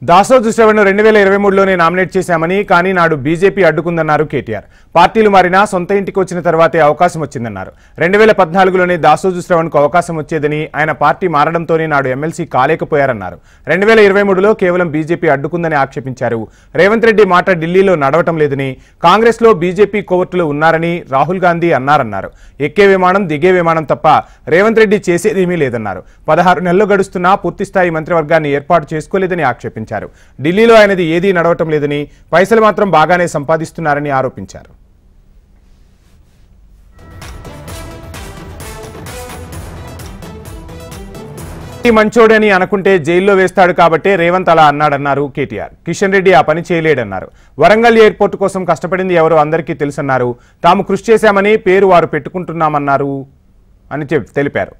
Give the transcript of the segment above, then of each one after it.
Dasoju శ్రవణ్ను 2023లోనే nominate చేశామని కానీ నాడు బీజేపీ అడ్డుకుందన్నారు కేటీఆర్. పార్టీలు మారినా సొంత ఇంటికి వచ్చిన తర్వాతే అవకాశం వచ్చిందన్నారు. 2014లోనే దాసోజు శ్రవణ్కు అవకాశం వచ్చేదని, ఆయన పార్టీ మారడంతోనే నాడు ఎమ్మెల్సీ కాలేకపోయారన్నారు. 2023లో కేవలం బీజేపీ అడ్డుకుందని ఆక్షేపించారు. రేవంత్ రెడ్డి మాట ఢిల్లీలో నడవటం లేదని, కాంగ్రెస్లో బీజేపీ కోవర్టులు ఉన్నారని రాహుల్ గాంధీ అన్నారన్నారు. ఎక్కే విమానం దిగే విమానం తప్ప రేవంత్ రెడ్డి చేసేదేమీ లేదన్నారు. 16 నెలలు గడుస్తున్నా పూర్తిస్థాయి మంత్రివర్గాన్ని ఏర్పాటు చేసుకోలేదని ఆక్షేపించారు. ఢిల్లీలో ఆయనది ఏదీ నడవటం లేదని, పైసలు మాత్రం బాగానే సంపాదిస్తున్నారని ఆరోపించారు. మంచోడని అనుకుంటే జైల్లో వేస్తాడు కాబట్టే రేవంత్ అలా అన్నాడన్నారు కేటీఆర్. కిషన్ రెడ్డి ఆ పని చేయలేడన్నారు. వరంగల్ ఎయిర్పోర్ట్ కోసం కష్టపడింది ఎవరో అందరికీ తెలుసన్నారు. తాము కృషి చేశామని పేరు వారు పెట్టుకుంటున్నామన్నారు అని తెలిపారు.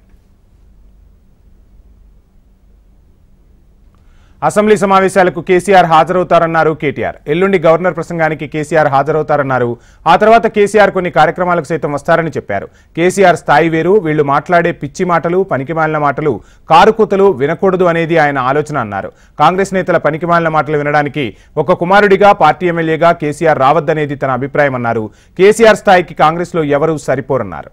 అసెంబ్లీ సమావేశాలకు కేసీఆర్ హాజరవుతారన్నారు కేటీఆర్. ఎల్లుండి గవర్నర్ ప్రసంగానికి కేసీఆర్ హాజరవుతారన్నారు. ఆ తర్వాత కేసీఆర్ కొన్ని కార్యక్రమాలకు సైతం వస్తారని చెప్పారు. కేసీఆర్ స్థాయి వేరు, వీళ్లు మాట్లాడే పిచ్చి మాటలు, పనికిమాలిన మాటలు, కారుకూతలు వినకూడదు అనేది ఆయన ఆలోచన అన్నారు. కాంగ్రెస్ నేతల పనికిమాలిన మాటలు వినడానికి ఒక కుమారుడిగా, పార్టీ ఎమ్మెల్యేగా కేసీఆర్ రావద్దనేది తన అభిప్రాయం అన్నారు. కేసీఆర్ స్థాయికి కాంగ్రెస్లో ఎవరూ సరిపోరన్నారు.